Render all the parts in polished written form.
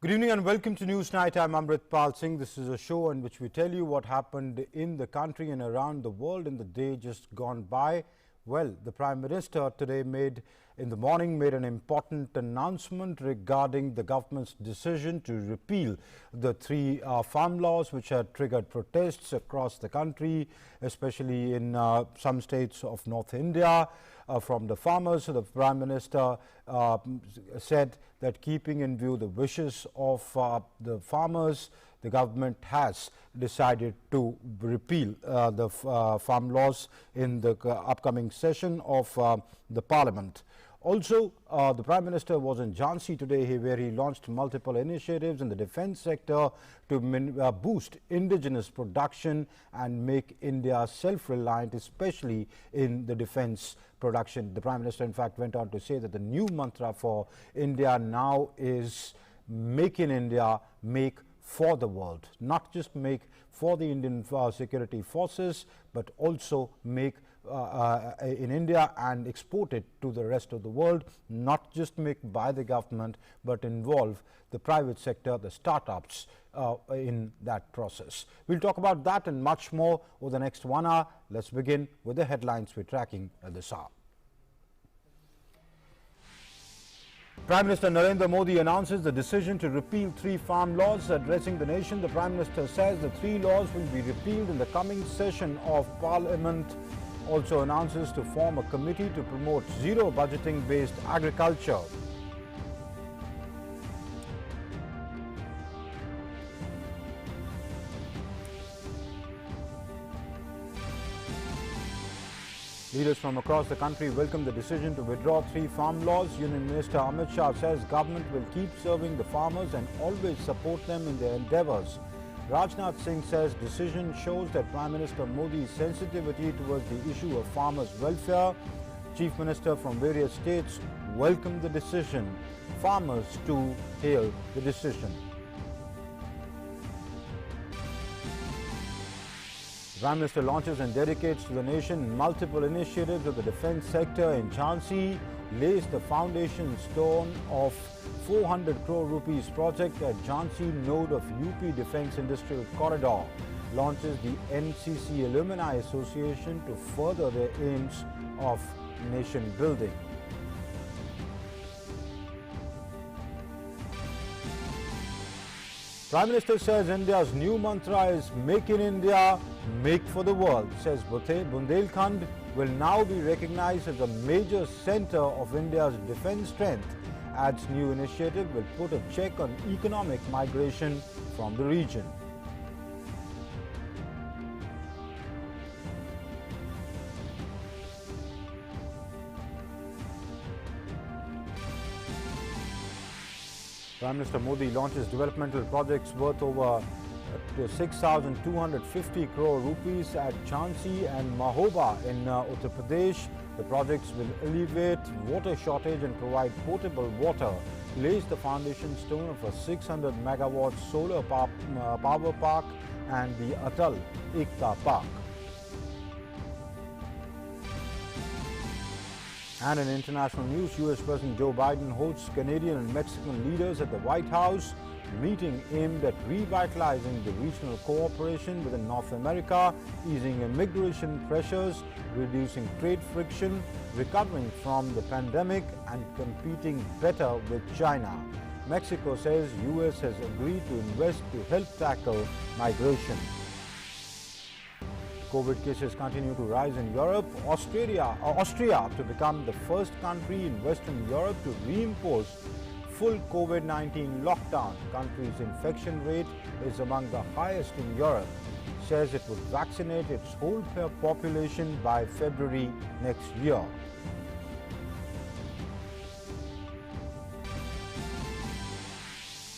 Good evening and welcome to News Night. I'm Amrit Pal Singh. This is a show in which we tell you what happened in the country and around the world in the day just gone by. Well, the Prime Minister today in the morning made an important announcement regarding the government's decision to repeal the three farm laws which had triggered protests across the country, especially in some states of North India. From the farmers. So the Prime Minister said that keeping in view the wishes of the farmers, the government has decided to repeal the farm laws in the upcoming session of the Parliament. Also, the Prime Minister was in Jhansi today where he launched multiple initiatives in the defence sector to boost indigenous production and make India self-reliant, especially in the defence production. The Prime Minister, in fact, went on to say that the new mantra for India now is Make in India, make for the world. Not just make for the Indian security forces, but also make in India and export it to the rest of the world, not just make by the government, but involve the private sector, the startups in that process. We'll talk about that and much more over the next 1 hour. Let's begin with the headlines we're tracking at this hour. Prime Minister Narendra Modi announces the decision to repeal three farm laws. Addressing the nation, the Prime Minister says the three laws will be repealed in the coming session of Parliament. Also announces to form a committee to promote zero budgeting based agriculture. Leaders from across the country welcome the decision to withdraw three farm laws. Union Minister Amit Shah says government will keep serving the farmers and always support them in their endeavours. Rajnath Singh says decision shows that Prime Minister Modi's sensitivity towards the issue of farmers' welfare. Chief Minister from various states welcomed the decision. Farmers too hail the decision. The Prime Minister launches and dedicates to the nation multiple initiatives of the defence sector in Jhansi, lays the foundation stone of 400 crore rupees project at Jhansi node of UP Defence Industrial Corridor, launches the NCC Alumni Association to further their aims of nation building. Prime Minister says India's new mantra is Make in India, make for the world. Says Bundelkhand will now be recognized as a major centre of India's defence strength. Adds new initiative will put a check on economic migration from the region. Prime Minister Modi launches developmental projects worth over 6,250 crore rupees at Jhansi and Mahoba in Uttar Pradesh. The projects will alleviate water shortage and provide potable water. Lays the foundation stone of a 600 megawatt solar power park and the Atal Ekta Park. And in international news, US President Joe Biden hosts Canadian and Mexican leaders at the White House. Meeting aimed at revitalizing the regional cooperation within North America, easing immigration pressures, reducing trade friction, recovering from the pandemic and competing better with China. Mexico says US has agreed to invest to help tackle migration. COVID cases continue to rise in Europe. Austria to become the first country in Western Europe to reimpose full COVID-19 lockdown. Country's infection rate is among the highest in Europe. Says it would vaccinate its whole population by February next year.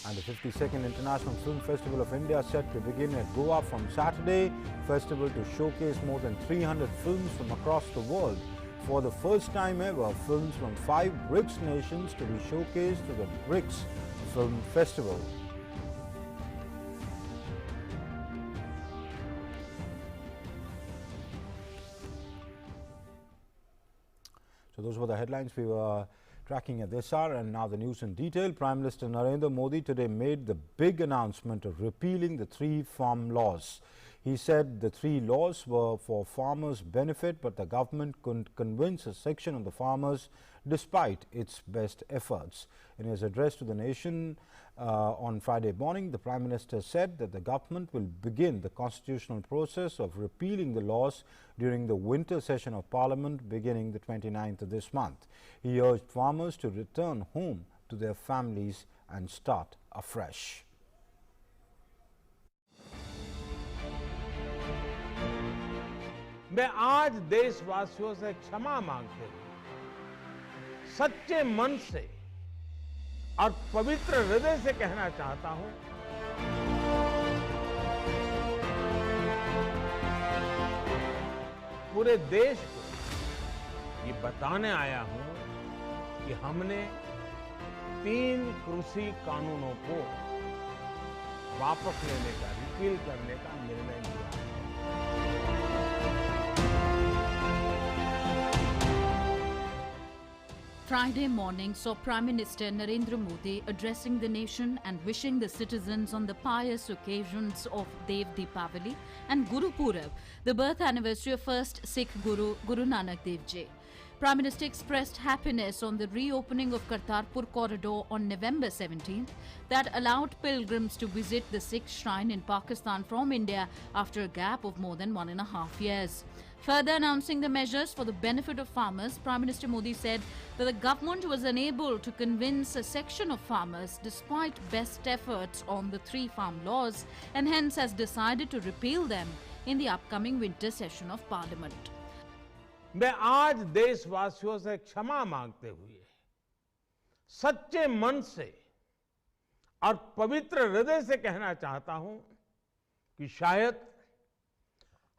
And the 52nd International Film Festival of India set to begin at Goa from Saturday. Festival to showcase more than 300 films from across the world. For the first time ever, films from 5 BRICS nations to be showcased to the BRICS Film Festival. So those were the headlines we were tracking at this hour. And now the news in detail. Prime Minister Narendra Modi today made the big announcement of repealing the 3 farm laws. He said the 3 laws were for farmers' benefit, but the government couldn't convince a section of the farmers despite its best efforts. In his address to the nation on Friday morning, the Prime Minister said that the government will begin the constitutional process of repealing the laws during the winter session of Parliament beginning the 29th of this month. He urged farmers to return home to their families and start afresh. मैं आज देशवासियों से क्षमा मांगते हुए सच्चे मन से और पवित्र हृदय से कहना चाहता हूं, पूरे देश को ये बताने आया हूं कि हमने 3 कृषि कानूनों को वापस लेने का, रिपील करने का निर्णय लिया है। Friday morning saw Prime Minister Narendra Modi addressing the nation and wishing the citizens on the pious occasions of Dev Deepavali and Guru Purab, the birth anniversary of first Sikh Guru, Guru Nanak Dev Ji. Prime Minister expressed happiness on the reopening of Kartarpur corridor on November 17th that allowed pilgrims to visit the Sikh shrine in Pakistan from India after a gap of more than 1.5 years. Further announcing the measures for the benefit of farmers, Prime Minister Modi said that the government was unable to convince a section of farmers despite best efforts on the 3 farm laws and hence has decided to repeal them in the upcoming winter session of Parliament. मैं आज देशवासियों से क्षमा मांगते हुए सच्चे मन से और पवित्र हृदय से कहना चाहता हूं कि शायद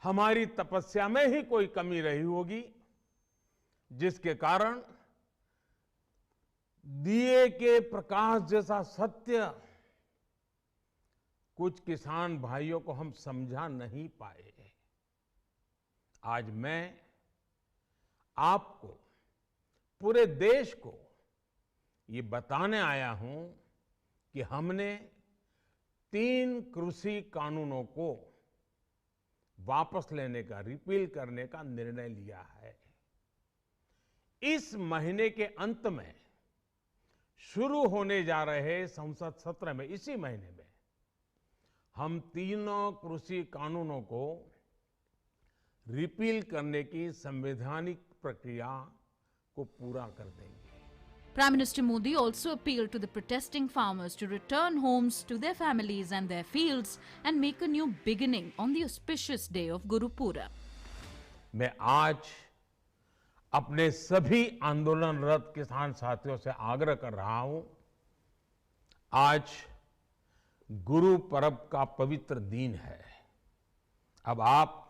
हमारी तपस्या में ही कोई कमी रही होगी, जिसके कारण दिए के प्रकाश जैसा सत्य कुछ किसान भाइयों को हम समझा नहीं पाए। आज मैं आपको, पूरे देश को ये बताने आया हूं कि हमने 3 कृषि कानूनों को वापस लेने का, रिपील करने का निर्णय लिया है। इस महीने के अंत में शुरू होने जा रहे संसद सत्र में, इसी महीने में हम 3 कृषि कानूनों को रिपील करने की संवैधानिक प्रक्रिया को पूरा कर देंगे। Prime Minister Modi also appealed to the protesting farmers to return homes to their families and their fields and make a new beginning on the auspicious day of Guru Purab. मैं आज अपने सभी आंदोलनरत किसान साथियों से आग्रह कर रहा हूं, आज गुरु पर्व का पवित्र दिन है। अब आप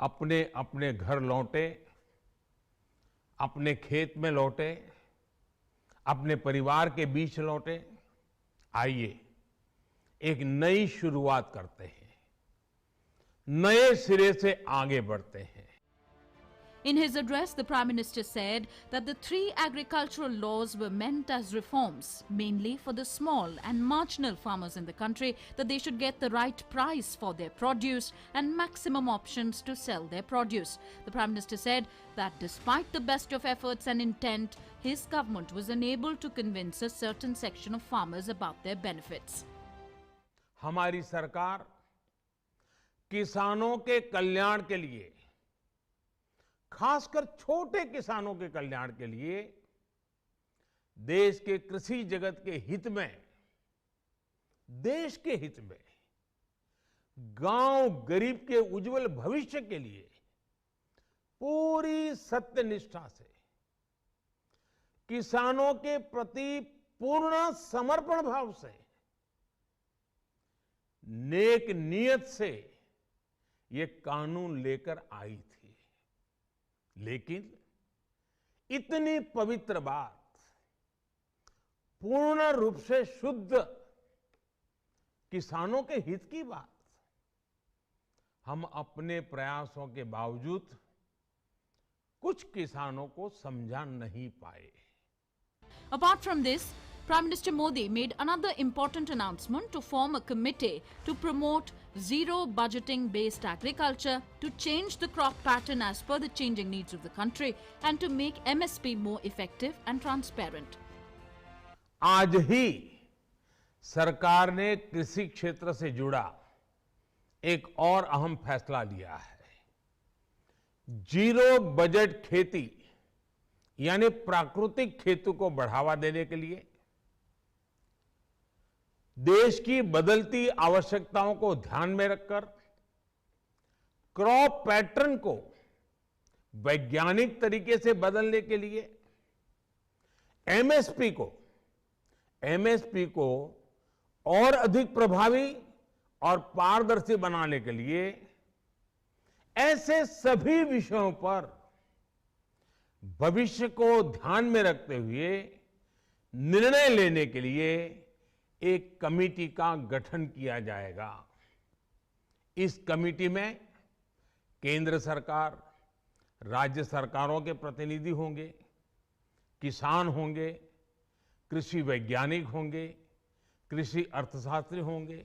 अपने अपने घर लौटे, अपने खेत में लौटे, अपने परिवार के बीच लौटे। आइए एक नई शुरुआत करते हैं, नए सिरे से आगे बढ़ते हैं। In his address, the Prime Minister said that the 3 agricultural laws were meant as reforms, mainly for the small and marginal farmers in the country, that they should get the right price for their produce and maximum options to sell their produce. The Prime Minister said that despite the best of efforts and intent, his government was unable to convince a certain section of farmers about their benefits. हमारी सरकार किसानों के कल्याण के लिए, खासकर छोटे किसानों के कल्याण के लिए, देश के कृषि जगत के हित में, देश के हित में, गांव गरीब के उज्जवल भविष्य के लिए पूरी सत्यनिष्ठा से, किसानों के प्रति पूर्ण समर्पण भाव से, नेक नियत से ये कानून लेकर आई थी। लेकिन इतनी पवित्र बात, पूर्ण रूप से शुद्ध किसानों के हित की बात, हम अपने प्रयासों के बावजूद कुछ किसानों को समझा नहीं पाए। Apart from this, Prime Minister Modi made another important announcement to form a committee to promote zero budgeting based agriculture, to change the crop pattern as per the changing needs of the country and to make MSP more effective and transparent. आज ही सरकार ने कृषि क्षेत्र से जुड़ा एक और अहम फैसला लिया है। जीरो बजट खेती यानी प्राकृतिक खेती को बढ़ावा देने के लिए देश की बदलती आवश्यकताओं को ध्यान में रखकर क्रॉप पैटर्न को वैज्ञानिक तरीके से बदलने के लिए एमएसपी को और अधिक प्रभावी और पारदर्शी बनाने के लिए ऐसे सभी विषयों पर भविष्य को ध्यान में रखते हुए निर्णय लेने के लिए एक कमेटी का गठन किया जाएगा। इस कमेटी में केंद्र सरकार, राज्य सरकारों के प्रतिनिधि होंगे, किसान होंगे, कृषि वैज्ञानिक होंगे, कृषि अर्थशास्त्री होंगे।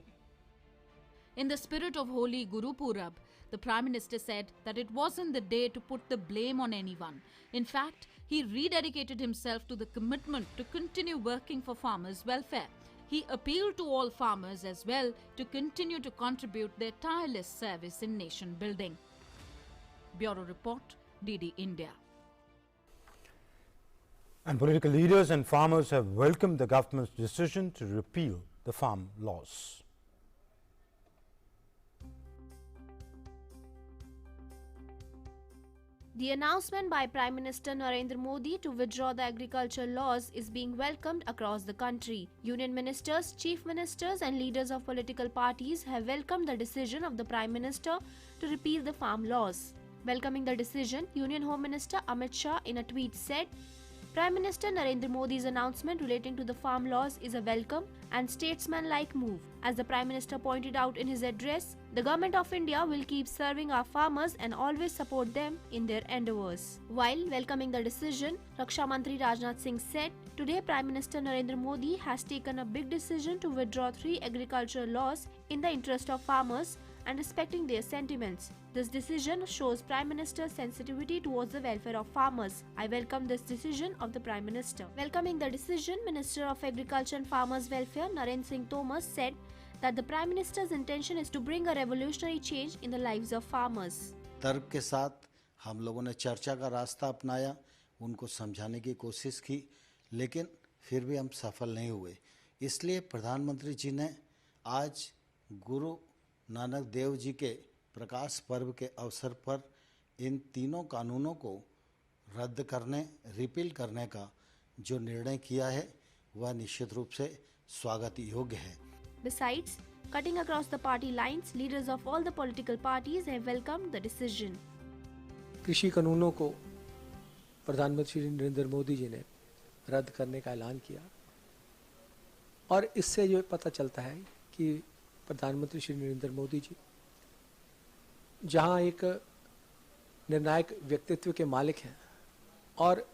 In the spirit of Holy Guru Purab, the Prime Minister said that it wasn't the day to put the blame on anyone. In fact, he rededicated himself to the commitment to continue working for farmers' welfare. He appealed to all farmers as well to continue to contribute their tireless service in nation building. Bureau Report, DD India. And political leaders and farmers have welcomed the government's decision to repeal the farm laws. The announcement by Prime Minister Narendra Modi to withdraw the agriculture laws is being welcomed across the country. Union ministers, chief ministers and leaders of political parties have welcomed the decision of the Prime Minister to repeal the farm laws. Welcoming the decision, Union Home Minister Amit Shah in a tweet said, Prime Minister Narendra Modi's announcement relating to the farm laws is a welcome and statesman-like move. As the Prime Minister pointed out in his address, the Government of India will keep serving our farmers and always support them in their endeavours. While welcoming the decision, Raksha Mantri Rajnath Singh said, Today Prime Minister Narendra Modi has taken a big decision to withdraw 3 agricultural laws in the interest of farmers and respecting their sentiments. This decision shows Prime Minister's sensitivity towards the welfare of farmers. I welcome this decision of the Prime Minister. Welcoming the decision, Minister of Agriculture and Farmers Welfare Narendra Singh Tomar said that the Prime Minister's intention is to bring a revolutionary change in the lives of farmers. तर्क के साथ हम लोगों ने चर्चा का रास्ता अपनाया, उनको समझाने की कोशिश की, लेकिन फिर भी हम सफल नहीं हुए। इसलिए प्रधानमंत्री जी ने आज गुरु नानक देव जी के प्रकाश पर्व के अवसर पर इन तीनों कानूनों को रद्द करने, रिपील करने का जो निर्णय किया है वह निश्चित रूप से स्वागत योग्य है। Besides, cutting across the party lines, leaders of all the political parties have welcomed the decision. कृषि कानूनों को प्रधानमंत्री श्री नरेंद्र मोदी जी ने रद्द करने का ऐलान किया और इससे ये पता चलता है कि प्रधानमंत्री श्री नरेंद्र मोदी जी जहां एक निर्णायक व्यक्तित्व के मालिक हैं और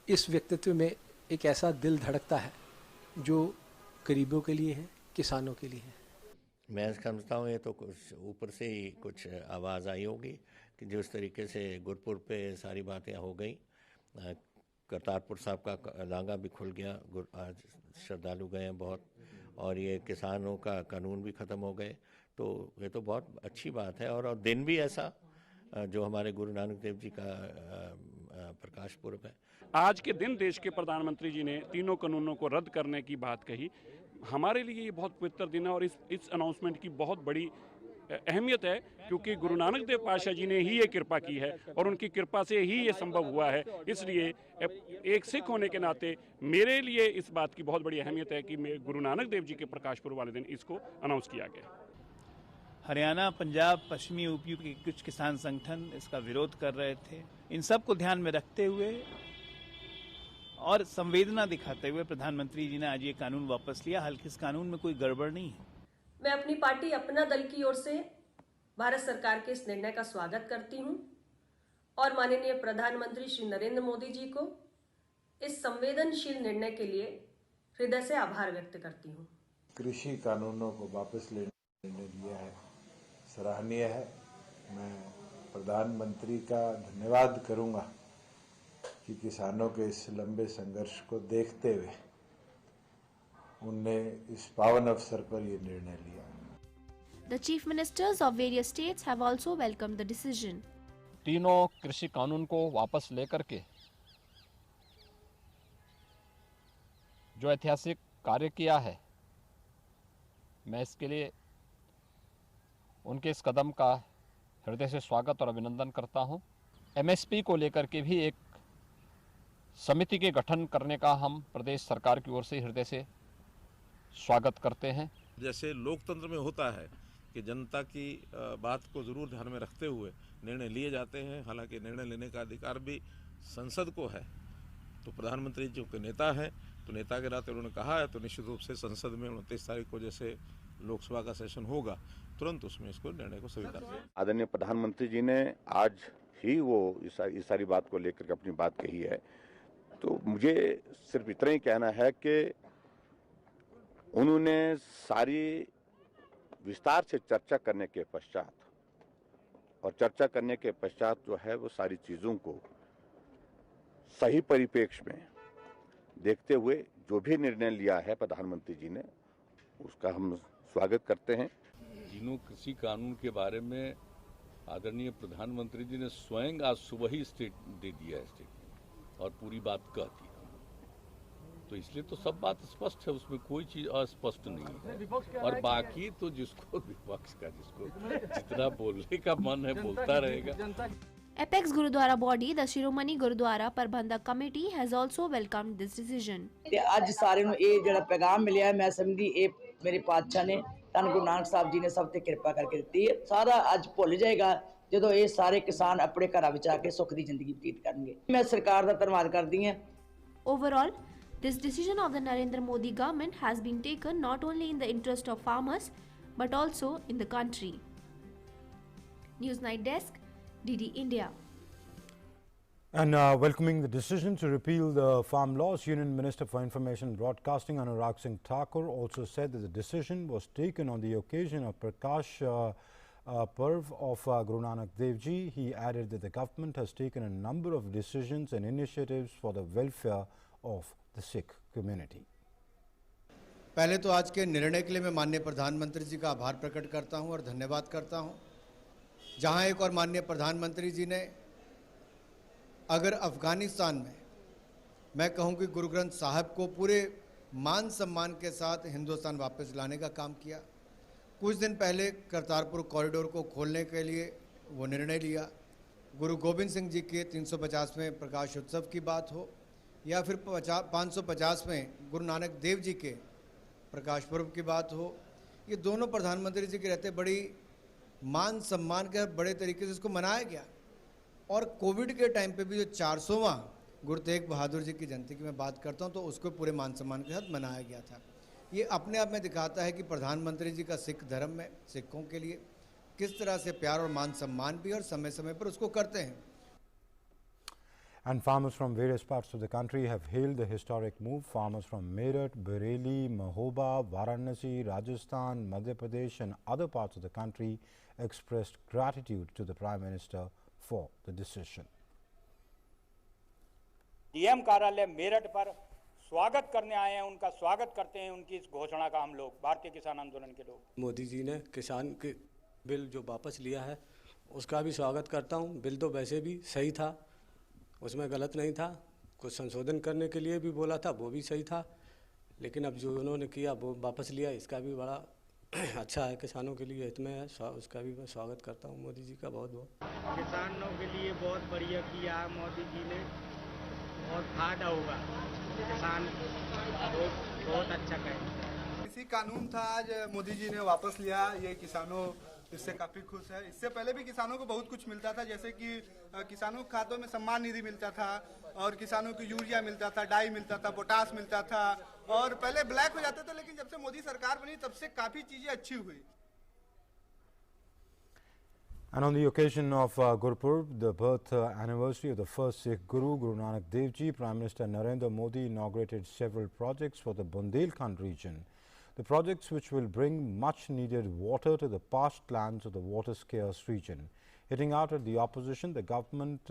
इस व्यक्तित्व में एक ऐसा दिल धड़कता है जो गरीबों के लिए है, किसानों के लिए है। मैं समझता हूँ ये तो कुछ ऊपर से ही कुछ आवाज़ आई होगी कि जिस तरीके से गुरपुर पे सारी बातें हो गई, करतारपुर साहब का लांगा भी खुल गया, आज श्रद्धालु गए हैं बहुत, और ये किसानों का कानून भी ख़त्म हो गए, तो ये तो बहुत अच्छी बात है। और दिन भी ऐसा जो हमारे गुरु नानक देव जी का प्रकाश पुरब है। आज के दिन देश के प्रधानमंत्री जी ने तीनों कानूनों को रद्द करने की बात कही। हमारे लिए ये बहुत पवित्र दिन है और इस अनाउंसमेंट की बहुत बड़ी अहमियत है, क्योंकि गुरु नानक देव पातशाह जी ने ही ये कृपा की है और उनकी कृपा से ही ये संभव हुआ है। इसलिए एक सिख होने के नाते मेरे लिए इस बात की बहुत बड़ी अहमियत है कि गुरु नानक देव जी के प्रकाश पुरब वाले दिन इसको अनाउंस किया गया। हरियाणा, पंजाब, पश्चिमी यूपी के कुछ किसान संगठन इसका विरोध कर रहे थे। इन सब को ध्यान में रखते हुए और संवेदना दिखाते हुए प्रधानमंत्री जी ने आज ये कानून वापस लिया। हालांकि इस कानून में कोई गड़बड़ नहीं है। मैं अपनी पार्टी अपना दल की ओर से भारत सरकार के इस निर्णय का स्वागत करती हूं और माननीय प्रधानमंत्री श्री नरेंद्र मोदी जी को इस संवेदनशील निर्णय के लिए हृदय से आभार व्यक्त करती हूँ। कृषि कानूनों को वापस लेने लिया है, सराहनीय है। मैं प्रधानमंत्री का धन्यवाद करूंगा कि किसानों के इस लंबे संघर्ष को देखते हुए उनने इस पावन अवसर पर ये निर्णय लिया। The chief ministers of various states have also welcomed the decision. तीनों कृषि कानून को वापस लेकर के जो ऐतिहासिक कार्य किया है, मैं इसके लिए उनके इस कदम का हृदय से स्वागत और अभिनंदन करता हूं। एमएसपी को लेकर के भी एक समिति के गठन करने का हम प्रदेश सरकार की ओर से हृदय से स्वागत करते हैं। जैसे लोकतंत्र में होता है कि जनता की बात को जरूर ध्यान में रखते हुए निर्णय लिए जाते हैं, हालांकि निर्णय लेने का अधिकार भी संसद को है। तो प्रधानमंत्री जी के नेता हैं, तो नेता के नाते उन्होंने कहा है, तो निश्चित रूप से संसद में 29 तारीख को जैसे लोकसभा का सेशन होगा, तुरंत उसमें इसको निर्णय को स्वीकार किया। आदरणीय प्रधानमंत्री जी ने आज ही वो इस सारी बात को लेकर के अपनी बात कही है। तो मुझे सिर्फ इतना ही कहना है कि उन्होंने सारी विस्तार से चर्चा करने के पश्चात जो है वो सारी चीज़ों को सही परिप्रेक्ष्य में देखते हुए जो भी निर्णय लिया है प्रधानमंत्री जी ने, उसका हम स्वागत करते हैं। तीनों कृषि कानून के बारे में आदरणीय प्रधानमंत्री जी ने स्वयं आज सुबह ही स्टेटमेंट दे दिया है, स्टेटमेंट, और पूरी बात कह दी। तो इसलिए तो सब बात स्पष्ट है, उसमें कोई चीज अस्पष्ट नहीं है। और बाकी तो जिसको विपक्ष का जिसको जितना बोलने का मन है बोलता रहेगा। Apex Gurudwara body, the Shiromani Gurudwara Prabandhak Committee, has also welcomed this decision. ਤੇ ਅੱਜ ਸਾਰੇ ਨੂੰ ਇਹ ਜਿਹੜਾ ਪੈਗਾਮ ਮਿਲਿਆ, ਮੈਂ ਸਮਝਦੀ ਇਹ ਮੇਰੇ ਪਾਤਸ਼ਾਹ ਨੇ ਧੰਨ ਗੁਰੂ ਨਾਨਕ ਸਾਹਿਬ ਜੀ ਨੇ ਸਭ ਤੇ ਕਿਰਪਾ ਕਰਕੇ ਦਿੱਤੀ ਹੈ। ਸਾਰਾ ਅੱਜ ਭੁੱਲ ਜਾਏਗਾ ਜਦੋਂ ਇਹ ਸਾਰੇ ਕਿਸਾਨ ਆਪਣੇ ਘਰਾਂ ਵਿੱਚ ਆ ਕੇ ਸੁੱਖ ਦੀ ਜ਼ਿੰਦਗੀ ਬਤੀਤ ਕਰਨਗੇ। ਮੈਂ ਸਰਕਾਰ ਦਾ ਧੰਨਵਾਦ ਕਰਦੀ ਹਾਂ। Overall, this decision of the Narendra Modi government has been taken not only in the interest of farmers but also in the country. News Night Desk, DD India. And welcoming the decision to repeal the farm laws, Union Minister for Information and Broadcasting Anurag Singh Thakur also said that the decision was taken on the occasion of Prakash Parv of Guru Nanak Dev Ji. He added that the government has taken a number of decisions and initiatives for the welfare of the Sikh community. पहले तो आज के निर्णय के लिए मैं माननीय प्रधानमंत्री जी का आभार प्रकट करता हूं और धन्यवाद करता हूं। जहां एक और माननीय प्रधानमंत्री जी ने अगर अफगानिस्तान में मैं कहूं कि गुरु ग्रंथ साहब को पूरे मान सम्मान के साथ हिंदुस्तान वापस लाने का काम किया। कुछ दिन पहले करतारपुर कॉरिडोर को खोलने के लिए वो निर्णय लिया। गुरु गोविंद सिंह जी के 350वें प्रकाश उत्सव की बात हो या फिर 550 में गुरु नानक देव जी के प्रकाश पर्व की बात हो, ये दोनों प्रधानमंत्री जी के रहते बड़ी मान सम्मान के बड़े तरीके से इसको मनाया गया। और कोविड के टाइम पे भी जो 400वां गुरु तेग बहादुर जी की जयंती की मैं बात करता हूँ, तो उसको पूरे मान सम्मान के साथ मनाया गया था। ये अपने आप में दिखाता है कि प्रधानमंत्री जी का सिख धर्म में सिखों के लिए किस तरह से प्यार और मान सम्मान भी और समय समय पर उसको करते हैं। And farmers from various parts of the country have hailed the historic move. Farmers from Meerut, Bareilly, Mahoba, Varanasi, Rajasthan, Madhya Pradesh and other parts of the country expressed gratitude to the Prime Minister for the decision. DM कार्यालय मेरठ पर स्वागत करने आए हैं, उनका स्वागत करते हैं। उनकी इस घोषणा का हम लोग भारतीय किसान आंदोलन के लोग मोदी जी ने किसान के बिल जो वापस लिया है उसका भी स्वागत करता हूं। बिल तो वैसे भी सही था, उसमें गलत नहीं था। कुछ संशोधन करने के लिए भी बोला था, वो भी सही था, लेकिन अब जो उन्होंने किया वो वापस लिया, इसका भी बड़ा अच्छा है, किसानों के लिए हित में है। उसका भी मैं स्वागत करता हूं मोदी जी का बहुत बहुत। किसानों के लिए बहुत बढ़िया किया है मोदी जी ने, बहुत फायदा होगा, किसान बहुत अच्छा करेंगे। इसी कानून था आज मोदी जी ने वापस लिया, ये किसानों इससे काफ़ी खुश है। इससे पहले भी किसानों को बहुत कुछ मिलता था, जैसे कि किसानों के खातों में सम्मान निधि मिलता था और किसानों को यूरिया मिलता था, डाई मिलता था, पोटास मिलता था और पहले ब्लैक हो जाते थे, लेकिन जब से मोदी सरकार बनी तब से काफ़ी चीज़ें अच्छी हुई। And on the occasion of Gurpurab, the birth anniversary of the first Sikh Guru, Guru Nanak Dev Ji, Prime Minister Narendra Modi inaugurated several projects for the Bundelkhand region. The projects which will bring much needed water to the parched lands of the water scarce region. Hitting out at the opposition, the government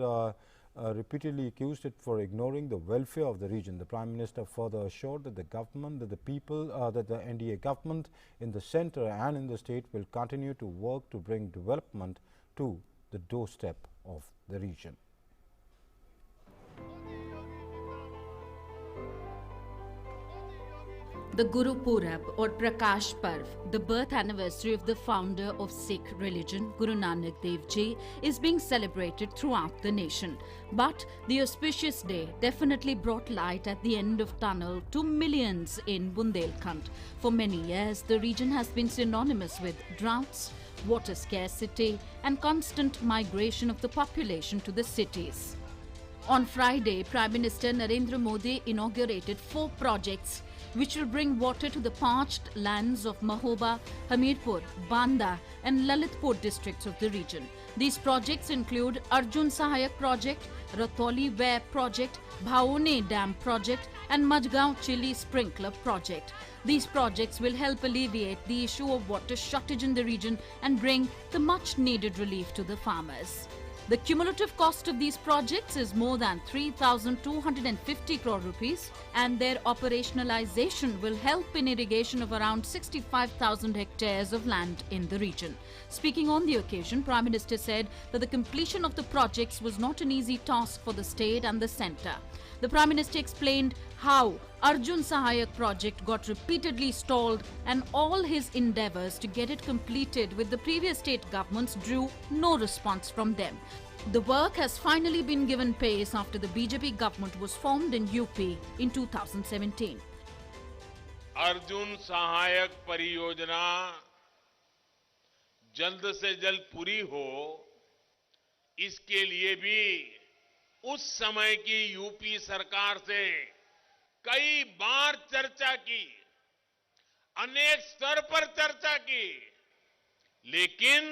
repeatedly accused it for ignoring the welfare of the region. The Prime Minister further assured that the government, that the NDA government in the centre and in the state will continue to work to bring development to the doorstep of the region. The Guru Purab or Prakash Parv, the birth anniversary of the founder of Sikh religion, Guru Nanak Dev Ji, is being celebrated throughout the nation. But the auspicious day definitely brought light at the end of tunnel to millions in Bundelkhand. For many years, the region has been synonymous with droughts, water scarcity and constant migration of the population to the cities. On Friday, Prime Minister Narendra Modi inaugurated 4 projects which will bring water to the parched lands of Mahoba, Hamirpur, Banda and Lalitpur districts of the region. These projects include Arjun Sahayak Project, Ratholi Weir Project, Bhaone Dam Project and Majgaon Chili Sprinkler Project. These projects will help alleviate the issue of water shortage in the region and bring the much needed relief to the farmers. The cumulative cost of these projects is more than 3,250 crore rupees and their operationalization will help in irrigation of around 65,000 hectares of land in the region. Speaking on the occasion, Prime Minister said that the completion of the projects was not an easy task for the state and the centre. The Prime Minister explained how Arjun Sahayak project got repeatedly stalled and all his endeavours to get it completed with the previous state governments drew no response from them. The work has finally been given pace after the BJP government was formed in UP in 2017. Arjun सहायक परियोजना जल्द से जल्द पूरी हो, इसके लिए भी उस समय की यूपी सरकार से कई बार चर्चा की, अनेक स्तर पर चर्चा की, लेकिन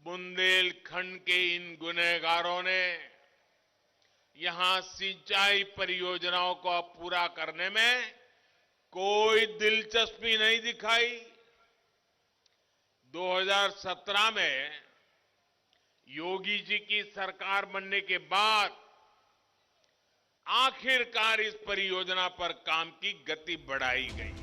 बुंदेलखंड के इन गुनहगारों ने यहां सिंचाई परियोजनाओं को पूरा करने में कोई दिलचस्पी नहीं दिखाई। 2017 में योगी जी की सरकार बनने के बाद आखिरकार इस परियोजना पर काम की गति बढ़ाई गई।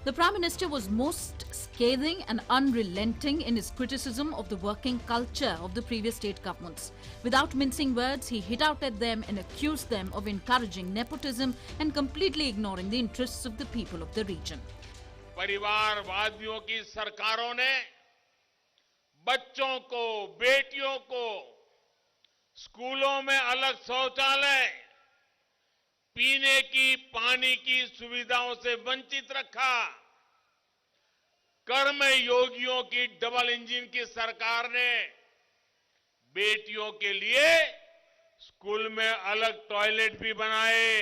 The Prime Minister was most scathing and unrelenting in his criticism of the working culture of the previous state governments. Without mincing words, he hit out at them and accused them of encouraging nepotism and completely ignoring the interests of the people of the region. परिवारवादियों की सरकारों ने बच्चों को, बेटियों को स्कूलों में अलग शौचालय, पीने की पानी की सुविधाओं से वंचित रखा। कर्म योगियों की डबल इंजन की सरकार ने बेटियों के लिए स्कूल में अलग टॉयलेट भी बनाए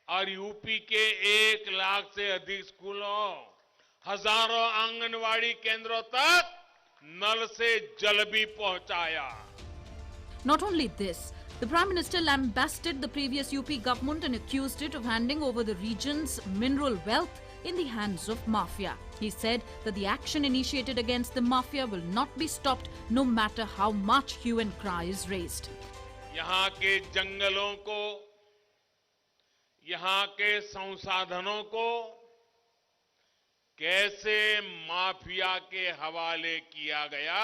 और यूपी के 1 लाख से अधिक स्कूलों, हजारों आंगनवाड़ी केंद्रों तक नल से जल भी पहुंचाया। Not only this, the Prime Minister lambasted the previous UP government and accused it of handing over the region's mineral wealth in the hands of mafia. He said that the action initiated against the mafia will not be stopped no matter how much hue and cry is raised. यहाँ के जंगलों को, यहाँ के संसाधनों को कैसे mafia के हवाले किया गया,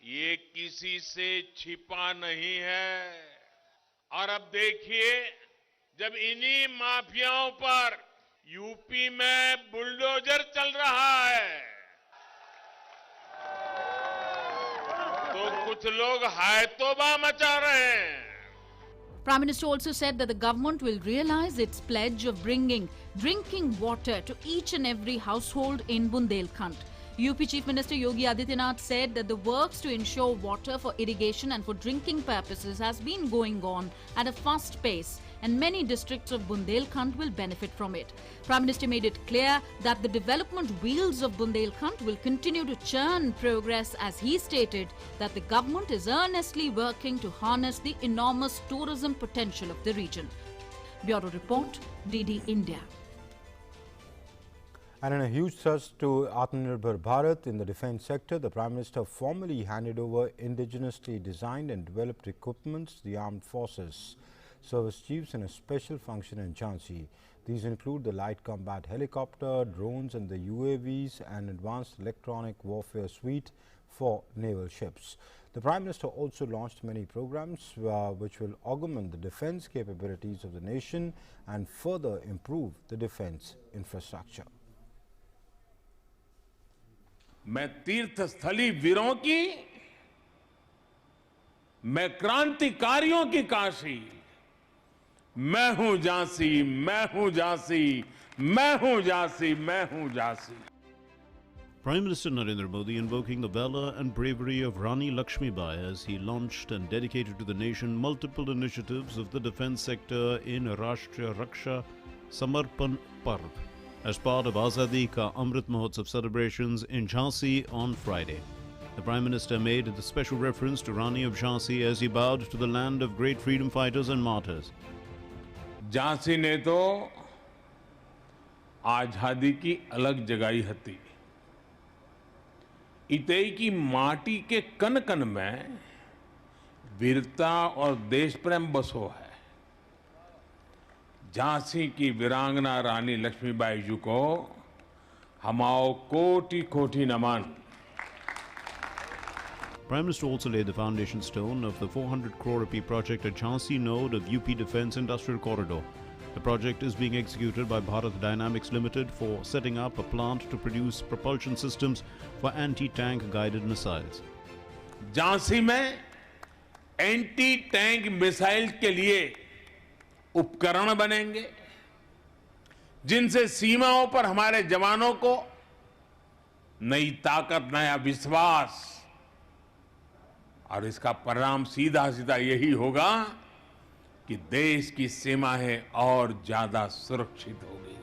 ये किसी से छिपा नहीं है। और अब देखिए, जब इन्हीं माफियाओं पर यूपी में बुलडोजर चल रहा है, तो कुछ लोग हाय तौबा मचा रहे हैं। Prime Minister also said that the government will realize its pledge of bringing drinking water to each and every household in Bundelkhand. UP Chief Minister Yogi Adityanath said that the works to ensure water for irrigation and for drinking purposes has been going on at a fast pace and many districts of Bundelkhand will benefit from it. Prime Minister made it clear that the development wheels of Bundelkhand will continue to churn progress, as he stated that the government is earnestly working to harness the enormous tourism potential of the region. Bureau Report, DD India. And in a huge thrust to Atmanirbhar Bharat in the defence sector, the Prime Minister formally handed over indigenously designed and developed equipments to the armed forces service chiefs in a special function in Jhansi. These include the light combat helicopter, drones and the UAVs and advanced electronic warfare suite for naval ships. The Prime Minister also launched many programs which will augment the defence capabilities of the nation and further improve the defence infrastructure. मैं तीर्थ स्थली वीरों की, मैं क्रांतिकारियों की काशी, मैं हूं झांसी, मैं हूं झांसी, मैं हूं झांसी, मैं हूं Jhansi. Prime Minister Narendra Modi invoking the valor and bravery of Rani Lakshmibai as he launched and dedicated to the nation multiple initiatives of the defence sector in Rashtriya Raksha Samarpan Parv as part of Azadi Ka Amrit Mahotsav celebrations in Jhansi on Friday. The Prime Minister made the special reference to Rani of Jhansi as he bowed to the land of great freedom fighters and martyrs. Jhansi ने तो आजादी की अलग जगाई हती. इतई की माटी के कन कन में वीरता और देश प्रेम बसो है. झांसी की वीरांगना रानी लक्ष्मीबाई जी को हमाओ कोटि कोटि नमन. Prime Minister also laid the foundation stone of the 400 crore rupee project at Jhansi node of UP Defence Industrial Corridor. The project is being executed by Bharat Dynamics Limited for setting up a plant to produce propulsion systems for anti-tank guided missiles. Jhansi में anti tank missile के लिए उपकरण बनेंगे, जिनसे सीमाओं पर हमारे जवानों को नई ताकत, नया विश्वास, और इसका परिणाम सीधा सीधा यही होगा कि देश की सीमाएं और ज्यादा सुरक्षित होगी.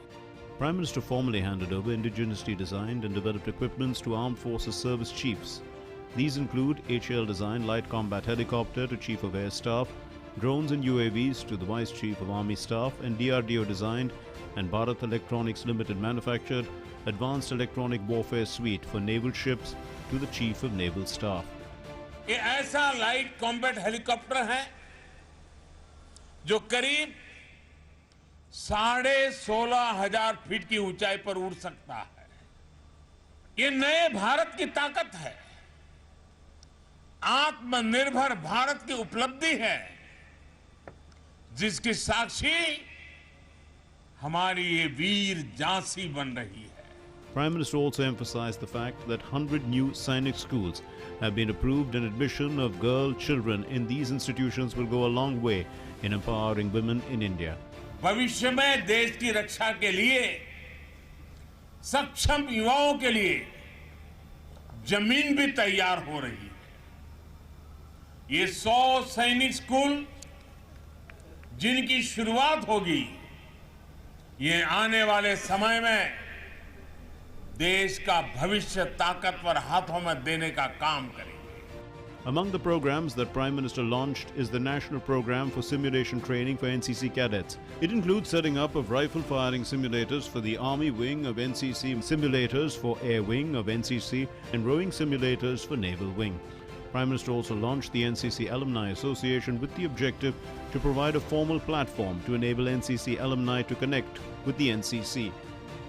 Prime Minister formally handed over indigenously designed and developed equipments to Armed Forces Service Chiefs. These include HAL designed light combat helicopter to Chief of Air Staff, drones and UAVs to the Vice Chief of Army Staff, and DRDO designed and Bharat Electronics Limited manufactured advanced electronic warfare suite for naval ships to the Chief of Naval Staff. ये ऐसा light combat helicopter है जो करीब 16,500 feet की ऊंचाई पर उड़ सकता है. ये नए भारत की ताकत है, आत्मनिर्भर भारत की उपलब्धि है, जिसकी साक्षी हमारी ये वीर झांसी बन रही है. Prime Minister also emphasized the fact that 100 new Sainik schools have been approved, and admission of girl children in these institutions will go a long way in empowering women in India. भविष्य में देश की रक्षा के लिए सक्षम युवाओं के लिए जमीन भी तैयार हो रही है. ये 100 सैनिक स्कूल जिनकी शुरुआत होगी, ये आने वाले समय में देश का भविष्य ताकतवर हाथों में देने का काम करेंगे. Among the programs that Prime Minister launched is the National Program for Simulation Training for NCC cadets. It includes setting up of rifle firing simulators for the Army Wing of NCC, simulators for Air Wing of NCC, and rowing simulators for Naval Wing. Prime Minister also launched the NCC Alumni Association with the objective to provide a formal platform to enable NCC alumni to connect with the NCC.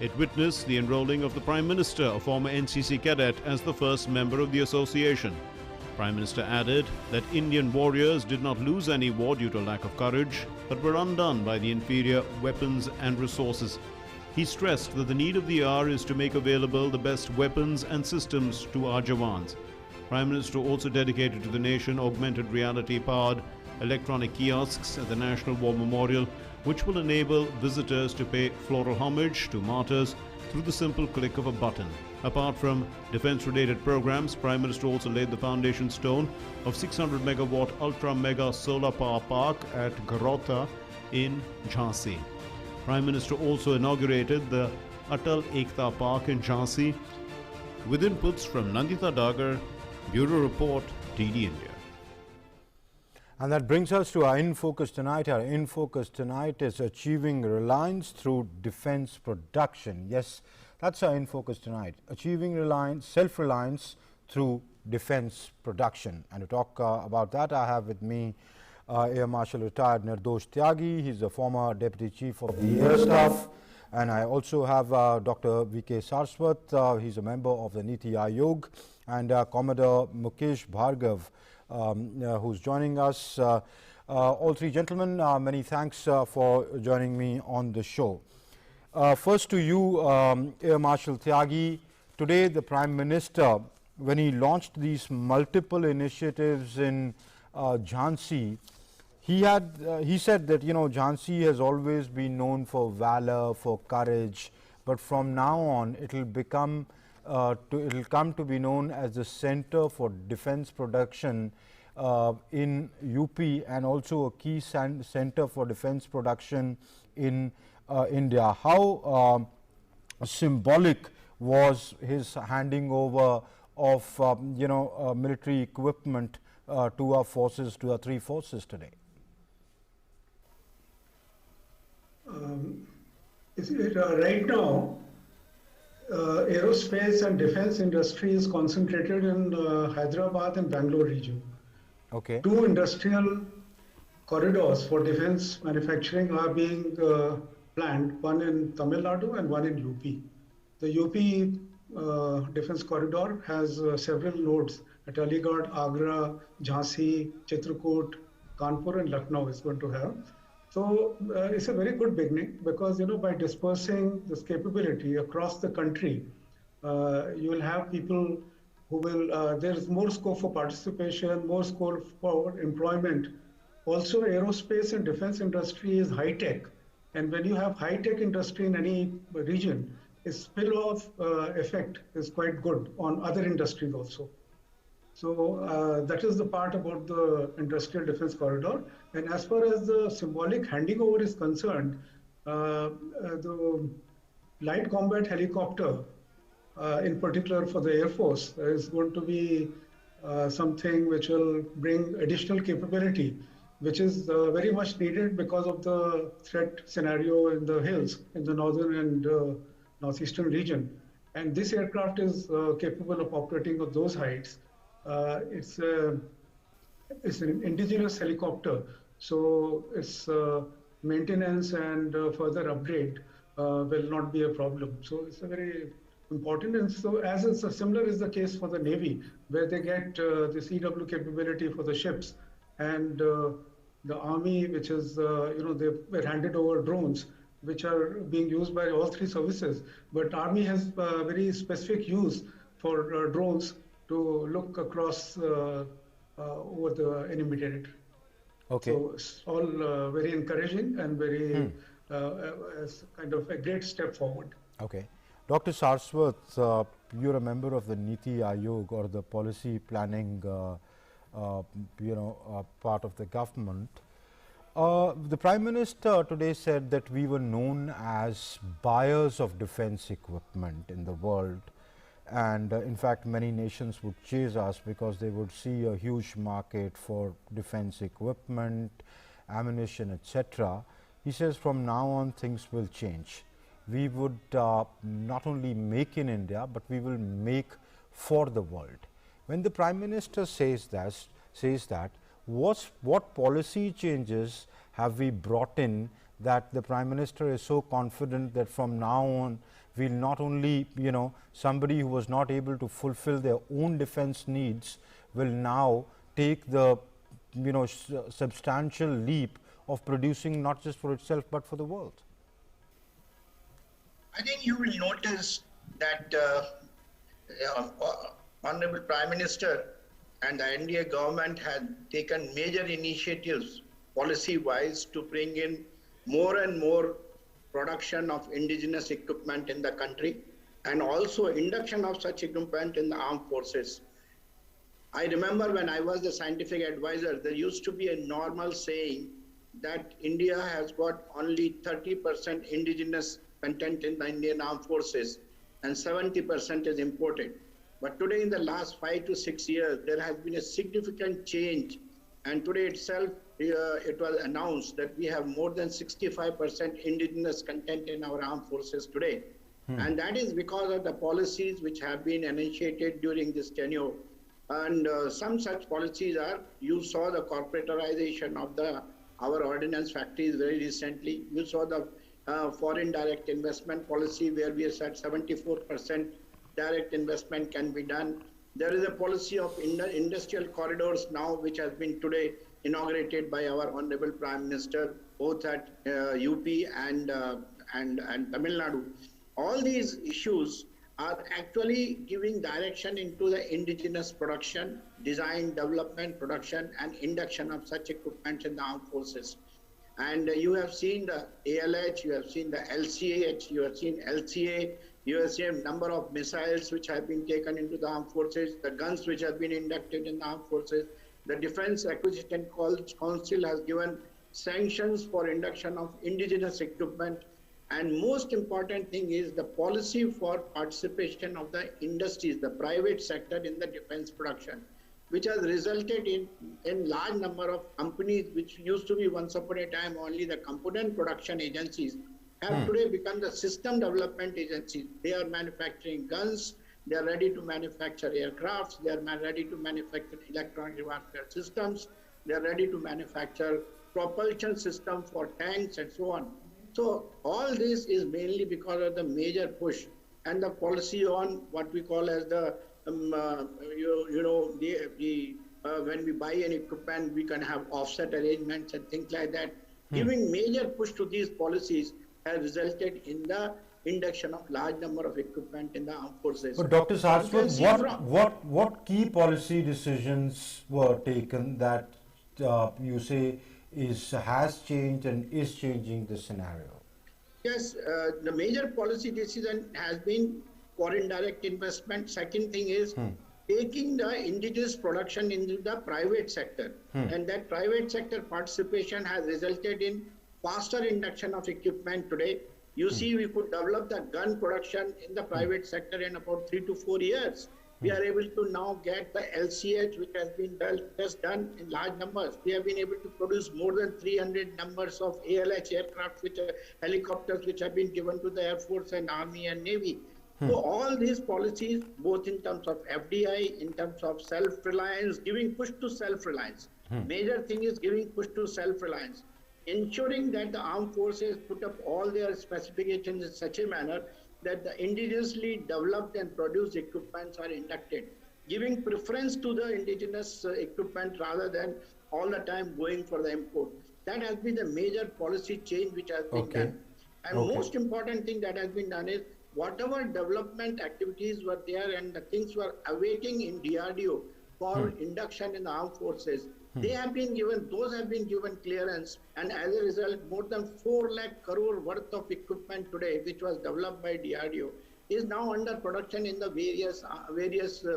It witnessed the enrolling of the Prime Minister, a former NCC cadet, as the first member of the association. Prime Minister added that Indian warriors did not lose any war due to lack of courage, but were undone by the inferior weapons and resources. He stressed that the need of the hour is to make available the best weapons and systems to our Jawans. Prime Minister also dedicated to the nation augmented reality-powered electronic kiosks at the National War Memorial, which will enable visitors to pay floral homage to martyrs through the simple click of a button. Apart from defense-related programs, Prime Minister also laid the foundation stone of 600 megawatt ultra-mega solar power park at Garota in Jhansi. Prime Minister also inaugurated the Atal Ekta Park in Jhansi. With inputs from Nandita Dagar, Bureau Report, DD India. And that brings us to our In Focus tonight. Our In Focus tonight is achieving reliance through defense production. Yes, that's our In Focus tonight. Achieving reliance, self-reliance through defense production. And to talk about that, I have with me Air Marshal retired Nirdosh Tyagi. He's a former Deputy Chief of the Air Staff. And I also have Dr. V.K. Saraswat. He's a member of the Niti Aayog. And Commodore Mukesh Bhargav, who's joining us. All three gentlemen, many thanks for joining me on the show. First to you, Air Marshal Tyagi. Today, the Prime Minister, when he launched these multiple initiatives in Jhansi, he said that, Jhansi has always been known for valor, for courage, but from now on it will become it'll come to be known as the center for defense production in UP, and also a key center for defense production in India. How symbolic was his handing over of military equipment to our forces, to our three forces today? Right now, aerospace and defense industry is concentrated in Hyderabad and Bangalore region. Okay. Two industrial corridors for defense manufacturing are being planned, one in Tamil Nadu and one in UP. The UP defense corridor has several nodes at Aligarh, Agra, Jhansi, Chitrakoot, Kanpur and Lucknow is going to have. So it's a very good beginning, because by dispersing this capability across the country, you will have people who will, there is more scope for participation, more scope for employment. Also, aerospace and defense industry is high tech, and when you have high tech industry in any region, its spill-off effect is quite good on other industries also. So that is the part about the industrial defense corridor. And as far as the symbolic handing over is concerned, the light combat helicopter, in particular for the Air Force, is going to be something which will bring additional capability, which is very much needed because of the threat scenario in the hills in the northern and northeastern region. And this aircraft is capable of operating at those heights. It's an indigenous helicopter, so its maintenance and further upgrade will not be a problem. So it's a very important, and so as it's similar is the case for the Navy, where they get the CW capability for the ships, and the Army, which is they were handed over drones, which are being used by all three services. But Army has very specific use for drones to look across over the enemy territory. Okay. So it's all very encouraging and very kind of a great step forward. Okay. Dr. Saraswat, you're a member of the Niti Aayog, or the policy planning part of the government. The Prime Minister today said that we were known as buyers of defense equipment in the world. And in fact, many nations would chase us because they would see a huge market for defense equipment, ammunition, etc. He says from now on things will change. We would not only make in India, but we will make for the world. When the Prime Minister says that, what policy changes have we brought in that the Prime Minister is so confident that from now on we'll not only, somebody who was not able to fulfill their own defense needs will now take the, substantial leap of producing not just for itself but for the world? I think you will notice that Honorable Prime Minister and the NDA government had taken major initiatives policy-wise to bring in more and more production of indigenous equipment in the country, and also induction of such equipment in the armed forces. I remember when I was the scientific advisor, there used to be a normal saying that India has got only 30% indigenous content in the Indian Armed Forces and 70% is imported. But today, in the last 5 to 6 years, there has been a significant change. And today itself, it was announced that we have more than 65% indigenous content in our armed forces today. And that is because of the policies which have been initiated during this tenure. And some such policies are, you saw the corporatization of our ordnance factories very recently. You saw the foreign direct investment policy where we have said 74% direct investment can be done. There is a policy of industrial corridors now, which has been today inaugurated by our Honorable Prime Minister, both at UP and Tamil Nadu. All these issues are actually giving direction into the indigenous production, design, development, production, and induction of such equipment in the armed forces. And you have seen the ALH, you have seen the LCH, you have seen LCA, you have seen a number of missiles which have been taken into the armed forces, the guns which have been inducted in the armed forces. The Defense Acquisition Council has given sanctions for induction of indigenous equipment. And most important thing is the policy for participation of the industries, the private sector in the defense production, which has resulted in large number of companies which used to be once upon a time only the component production agencies have today become the system development agencies. They are manufacturing guns, they are ready to manufacture aircrafts, they are ready to manufacture electronic warfare systems, they are ready to manufacture propulsion system for tanks and so on. So all this is mainly because of the major push and the policy on what we call as the when we buy an equipment, we can have offset arrangements and things like that. Giving major push to these policies has resulted in the induction of large number of equipment in the armed forces. But Dr. Saraswat, what key policy decisions were taken that you say has changed and is changing the scenario? Yes, the major policy decision has been foreign direct investment. Second thing is taking the indigenous production into the private sector. And that private sector participation has resulted in faster induction of equipment today. You see, we could develop the gun production in the private sector in about 3 to 4 years. We are able to now get the LCH, which has been just done in large numbers. We have been able to produce more than 300 numbers of ALH aircraft, which are helicopters, which have been given to the Air Force and Army and Navy. So all these policies, both in terms of FDI, in terms of self-reliance, giving push to self-reliance. Major thing is giving push to self-reliance, ensuring that the armed forces put up all their specifications in such a manner that the indigenously developed and produced equipments are inducted, giving preference to the indigenous equipment rather than all the time going for the import. That has been the major policy change which has been done. And most important thing that has been done is whatever development activities were there and the things were awaiting in DRDO for induction in the armed forces, they have been given, those have been given clearance, and as a result, more than 4 lakh crore worth of equipment today, which was developed by DRDO, is now under production in the various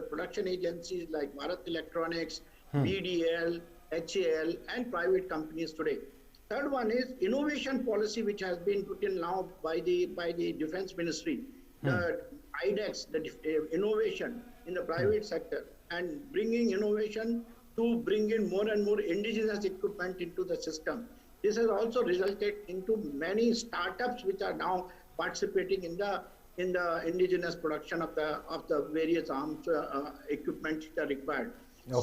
production agencies like Bharat Electronics, BDL, HAL, and private companies today. Third one is innovation policy, which has been put in now by the Defense Ministry, the IDEX, the innovation in the private sector, and bringing innovation to bring in more and more indigenous equipment into the system. This has also resulted into many startups which are now participating in the indigenous production of the various arms equipment that are required.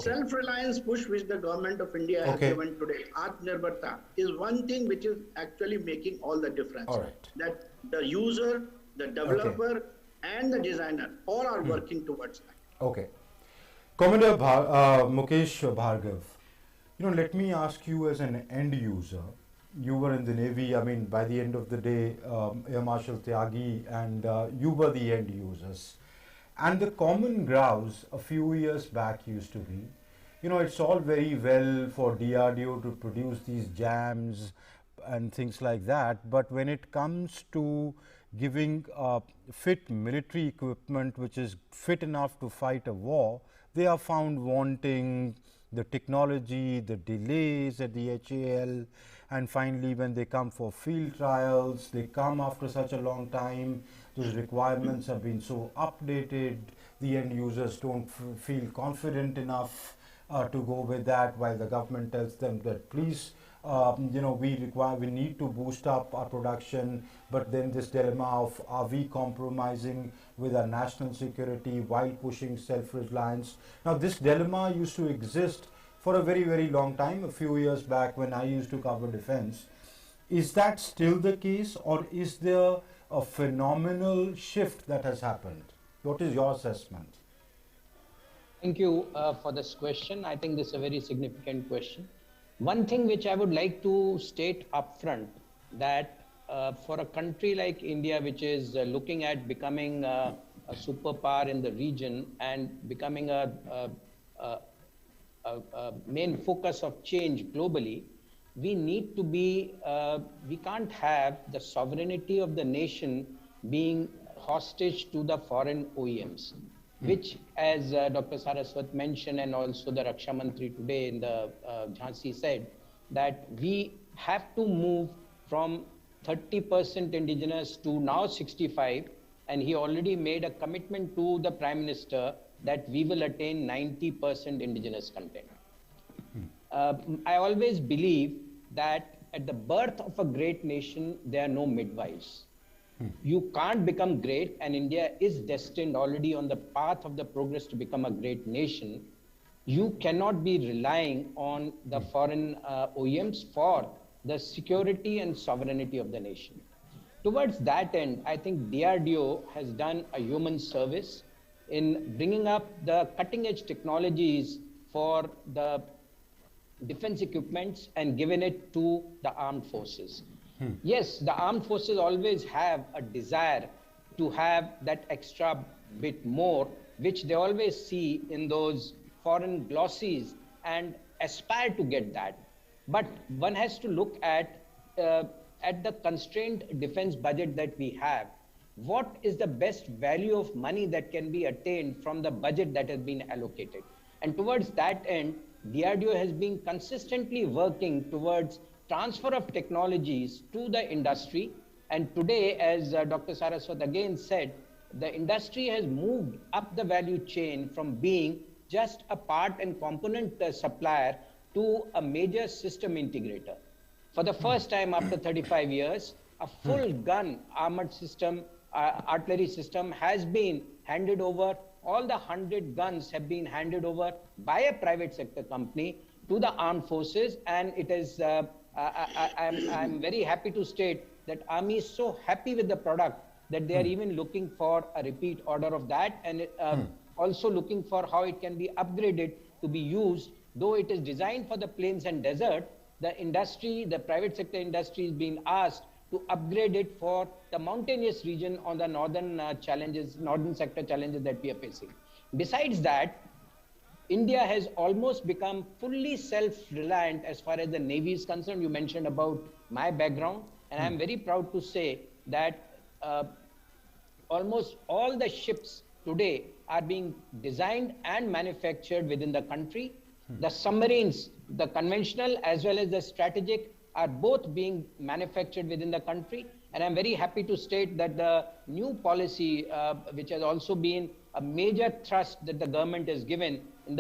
Self-reliance push which the government of India has given today, Atmanirbharta, is one thing which is actually making all the difference. That the user, the developer, and the designer all are working towards that. Commodore Mukesh Bhargav, let me ask you as an end user. You were in the Navy. I mean, by the end of the day, Air Marshal Tyagi and you were the end users. And the common grouse a few years back used to be, it's all very well for DRDO to produce these jams and things like that. But when it comes to giving fit military equipment, which is fit enough to fight a war, they are found wanting, the technology, the delays at the HAL, and finally when they come for field trials, they come after such a long time. Those requirements have been so updated, the end users don't feel confident enough to go with that, while the government tells them that please, we need to boost up our production. But then this dilemma of, are we compromising with our national security while pushing self-reliance? Now this dilemma used to exist for a very, very long time, a few years back when I used to cover defense. Is that still the case, or is there a phenomenal shift that has happened? What is your assessment? Thank you for this question. I think this is a very significant question. One thing which I would like to state upfront, that for a country like India, which is looking at becoming a superpower in the region and becoming a main focus of change globally, we need to be, we can't have the sovereignty of the nation being hostage to the foreign OEMs, which, as Dr. Saraswat mentioned, and also the Raksha Mantri today in the Jhansi said, that we have to move from 30% indigenous to now 65, and he already made a commitment to the Prime Minister that we will attain 90% indigenous content. I always believe that at the birth of a great nation, there are no midwives. You can't become great, and India is destined already on the path of the progress to become a great nation. You cannot be relying on the foreign OEMs for the security and sovereignty of the nation. Towards that end, I think DRDO has done a human service in bringing up the cutting edge technologies for the defense equipments and given it to the armed forces. Yes, the armed forces always have a desire to have that extra bit more, which they always see in those foreign glossies and aspire to get that. But one has to look at the constrained defense budget that we have. What is the best value of money that can be attained from the budget that has been allocated? And towards that end, DRDO has been consistently working towards transfer of technologies to the industry. And today, as Dr. Saraswat again said, the industry has moved up the value chain from being just a part and component supplier to a major system integrator. For the first time after 35 years, a full gun armored system, artillery system has been handed over. All the 100 guns have been handed over by a private sector company to the armed forces, and it is I'm very happy to state that Army is so happy with the product that they are even looking for a repeat order of that, and also looking for how it can be upgraded to be used. Though it is designed for the plains and desert, the industry, the private sector industry is being asked to upgrade it for the mountainous region on the northern northern sector challenges that we are facing. Besides that, India has almost become fully self-reliant as far as the Navy is concerned. You mentioned about my background, and I'm very proud to say that almost all the ships today are being designed and manufactured within the country. The submarines, the conventional as well as the strategic, are both being manufactured within the country. And I'm very happy to state that the new policy, which has also been a major thrust that the government has given in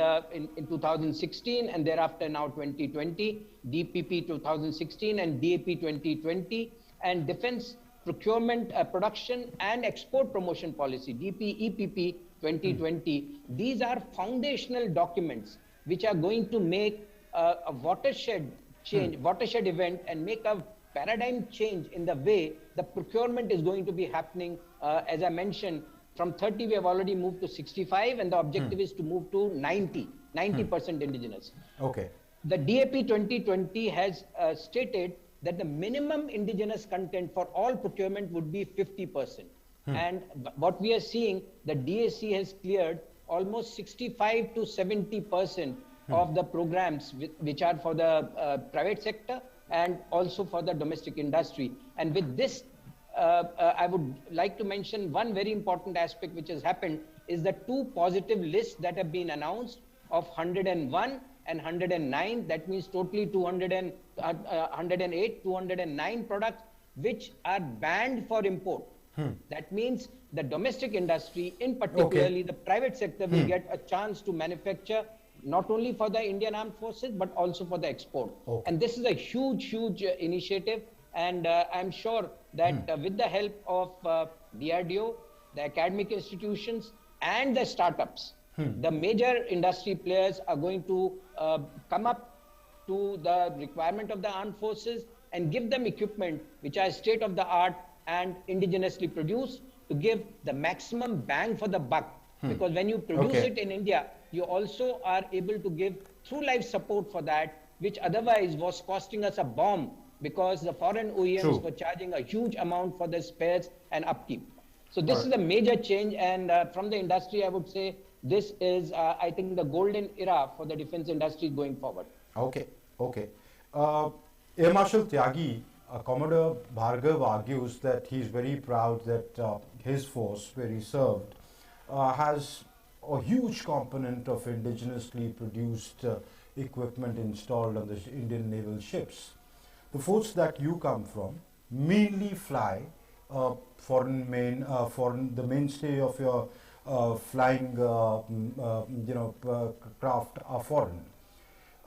2016 and thereafter now 2020, DPP 2016 and DAP 2020, and defense procurement, production and export promotion policy, DP-EPP 2020. These are foundational documents which are going to make a watershed change, watershed event, and make a paradigm change in the way the procurement is going to be happening. As I mentioned, from 30 we have already moved to 65, and the objective is to move to 90% indigenous. Okay. The DAP 2020 has stated that the minimum indigenous content for all procurement would be 50%. And what we are seeing, the DAC has cleared almost 65 to 70% of the programs which are for the private sector and also for the domestic industry. And with this, I would like to mention one very important aspect which has happened is the 2 positive lists that have been announced of 101 and 109. That means totally 108, 209 products which are banned for import. That means the domestic industry, in particularly the private sector, will get a chance to manufacture not only for the Indian Armed Forces but also for the export. And this is a huge initiative, and I'm sure that with the help of DRDO, the academic institutions and the startups, the major industry players are going to come up to the requirement of the armed forces and give them equipment which are state of the art and indigenously produced to give the maximum bang for the buck. Because when you produce it in India, you also are able to give through life support for that, which otherwise was costing us a bomb because the foreign OEMs were charging a huge amount for the spares and upkeep. So this is a major change, and from the industry, I would say this is, I think, the golden era for the defense industry going forward. Okay. Air Marshal Tyagi, Commodore Bhargav argues that he's very proud that his force, where he served, has a huge component of indigenously produced equipment installed on the Indian naval ships. The force that you come from mainly fly the mainstay of your flying craft are foreign.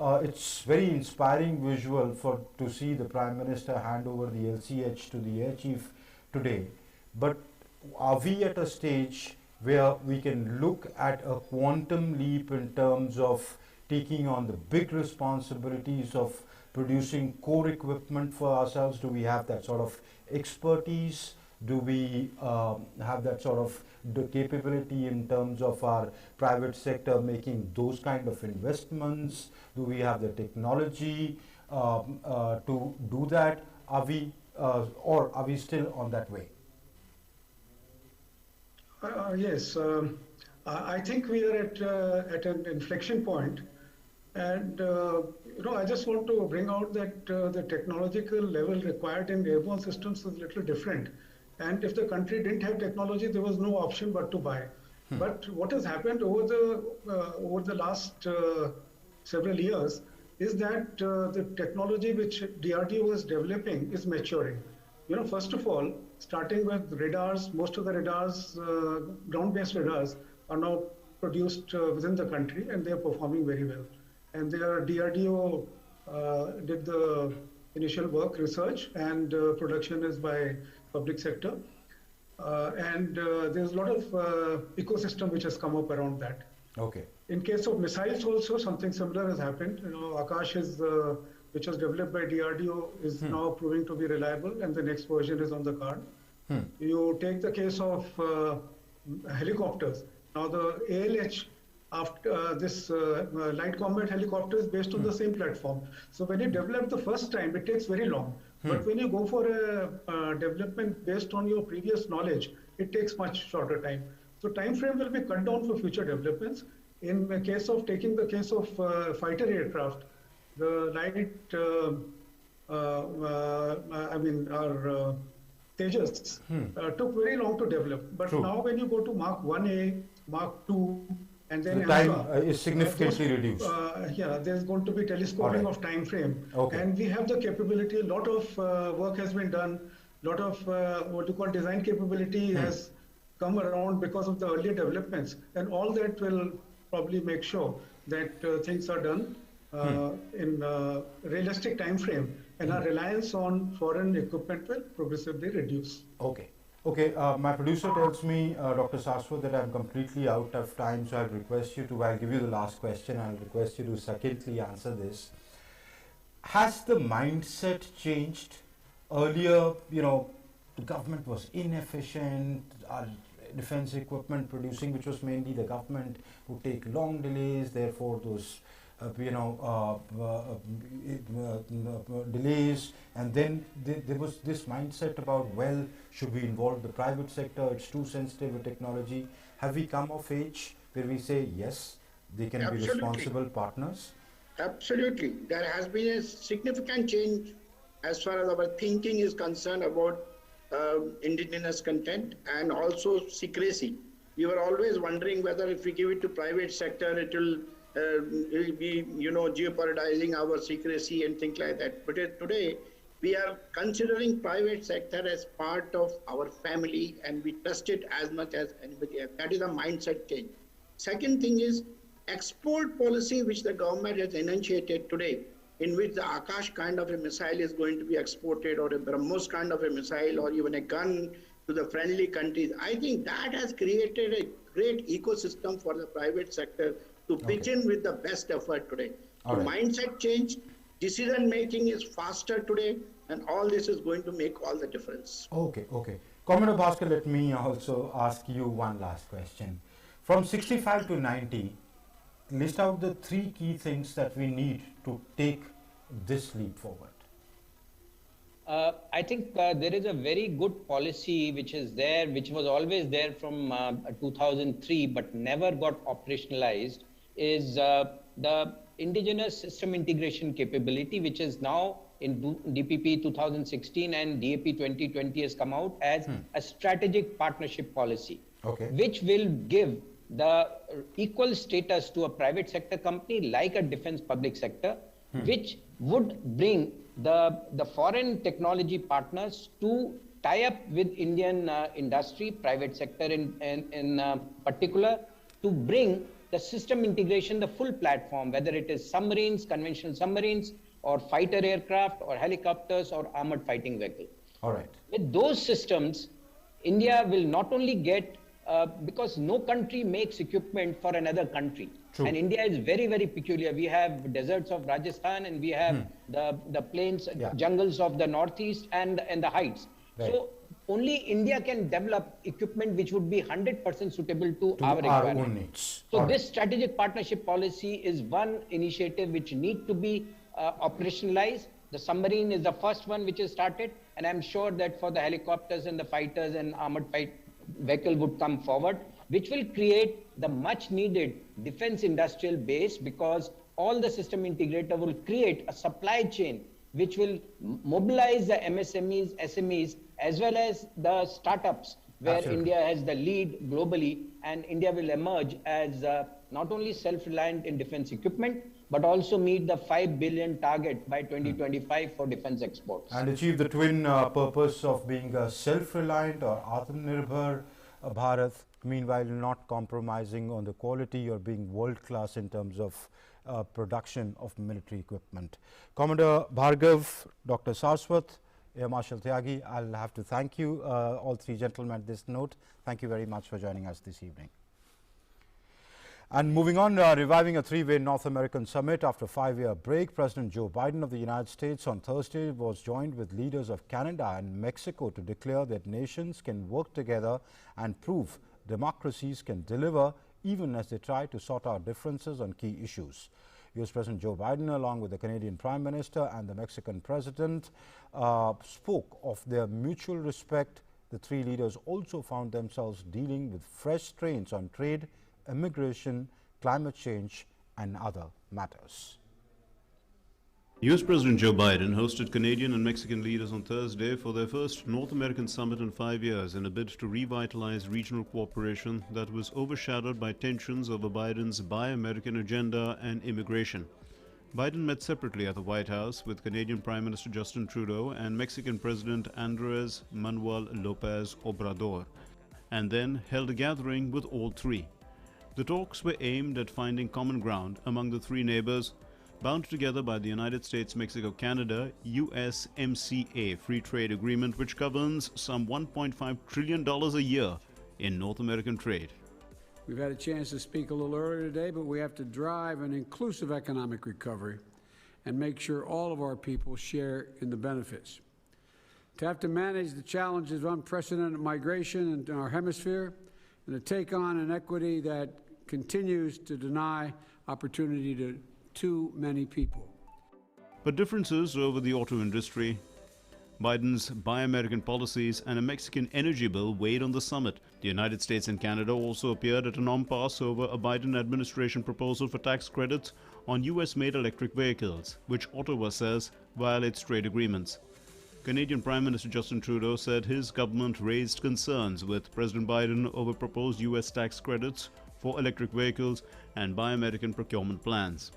It's very inspiring visual to see the Prime Minister hand over the LCH to the Air Chief today. But are we at a stage where we can look at a quantum leap in terms of taking on the big responsibilities of producing core equipment for ourselves? Do we have that sort of expertise? Do we have that sort of capability in terms of our private sector making those kind of investments? Do we have the technology to do that? Are we or are we still on that way? Yes, I think we are at an inflection point, and I just want to bring out that the technological level required in airborne systems is a little different. And if the country didn't have technology, there was no option but to buy. But what has happened over the last several years is that the technology which DRDO is developing is maturing. First of all, starting with radars, most of the radars, ground-based radars, are now produced within the country, and they are performing very well. And DRDO did the initial work, research, and production is by public sector. And there's a lot of ecosystem which has come up around that. Okay. In case of missiles also, something similar has happened. Akash is, which was developed by DRDO, is now proving to be reliable, and the next version is on the card. You take the case of helicopters. Now the ALH, after this light combat helicopter is based on the same platform. So when you develop the first time, it takes very long. But when you go for a development based on your previous knowledge, it takes much shorter time. So time frame will be cut down for future developments. In the case of fighter aircraft, the light, our Tejas took very long to develop. But now when you go to Mark 1A, Mark 2, and then the time is significantly reduced. There's going to be telescoping of time frame. And we have the capability, a lot of work has been done, a lot of what you call design capability has come around because of the earlier developments. And all that will probably make sure that things are done in a realistic time frame, and our reliance on foreign equipment will progressively reduce. Okay, my producer tells me, Dr. Saswat, that I'm completely out of time, so I'll give you the last question. I'll request you to succinctly answer this. Has the mindset changed? Earlier, the government was inefficient, our defense equipment producing, which was mainly the government, would take long delays, therefore those delays, and then there was this mindset about, well, should we involve the private sector? It's too sensitive a technology. Have we come of age where we say yes, they can be responsible partners? Absolutely. There has been a significant change as far as our thinking is concerned about indigenous content and also secrecy. We were always wondering whether if we give it to private sector, it will be, jeopardizing our secrecy and things like that. But today, we are considering private sector as part of our family, and we trust it as much as anybody else. That is a mindset change. Second thing is export policy, which the government has initiated today, in which the Akash kind of a missile is going to be exported, or a BrahMos kind of a missile, or even a gun to the friendly countries. I think that has created a great ecosystem for the private sector to pitch in with the best effort today. So mindset change, decision making is faster today, and all this is going to make all the difference. Okay. Commodore Bhaskar, let me also ask you one last question. From 65 to 90, list out the 3 key things that we need to take this leap forward. I think there is a very good policy which is there, which was always there from 2003, but never got operationalized, is the indigenous system integration capability, which is now in DPP 2016 and DAP 2020 has come out as a strategic partnership policy, which will give the equal status to a private sector company like a defense public sector, which would bring the foreign technology partners to tie up with Indian industry, private sector in particular, to bring the system integration, the full platform, whether it is submarines, conventional submarines, or fighter aircraft, or helicopters, or armored fighting vehicle. All right. With those systems, India will not only get, because no country makes equipment for another country. True. And India is very, very peculiar. We have deserts of Rajasthan, and we have the plains, jungles of the northeast, and the heights. Right. So only India can develop equipment which would be 100% suitable to our requirements. Own needs. So this strategic partnership policy is one initiative which need to be operationalized. The submarine is the first one which is started, and I'm sure that for the helicopters and the fighters and armored fight vehicle would come forward, which will create the much needed defense industrial base, because all the system integrator will create a supply chain which will mobilize the MSMEs, SMEs, as well as the startups, where India has the lead globally, and India will emerge as not only self-reliant in defense equipment, but also meet the 5 billion target by 2025 for defense exports. And achieve the twin purpose of being a self-reliant or Atmanirbhar Bharat, meanwhile not compromising on the quality or being world-class in terms of production of military equipment. Commodore Bhargav, Dr. Saraswat, Air Marshal Tyagi, I'll have to thank you, all 3 gentlemen at this note. Thank you very much for joining us this evening. And moving on, reviving a 3-way North American summit after a 5-year break, President Joe Biden of the United States on Thursday was joined with leaders of Canada and Mexico to declare that nations can work together and prove democracies can deliver even as they try to sort out differences on key issues. US President Joe Biden, along with the Canadian Prime Minister and the Mexican President, spoke of their mutual respect. The 3 leaders also found themselves dealing with fresh strains on trade, immigration, climate change, and other matters. US President Joe Biden hosted Canadian and Mexican leaders on Thursday for their first North American summit in 5 years in a bid to revitalize regional cooperation that was overshadowed by tensions over Biden's Buy American agenda and immigration. Biden met separately at the White House with Canadian Prime Minister Justin Trudeau and Mexican President Andrés Manuel López Obrador, and then held a gathering with all 3. The talks were aimed at finding common ground among the 3 neighbors, bound together by the United States-Mexico-Canada USMCA free trade agreement, which governs some $1.5 trillion a year in North American trade. We've had a chance to speak a little earlier today, but we have to drive an inclusive economic recovery and make sure all of our people share in the benefits. To have to manage the challenges of unprecedented migration in our hemisphere, and to take on an equity that continues to deny opportunity to too many people. But differences over the auto industry, Biden's Buy American policies, and a Mexican energy bill weighed on the summit. The United States and Canada also appeared at an impasse over a Biden administration proposal for tax credits on US-made electric vehicles, which Ottawa says violates trade agreements. Canadian Prime Minister Justin Trudeau said his government raised concerns with President Biden over proposed US tax credits for electric vehicles and Buy American procurement plans.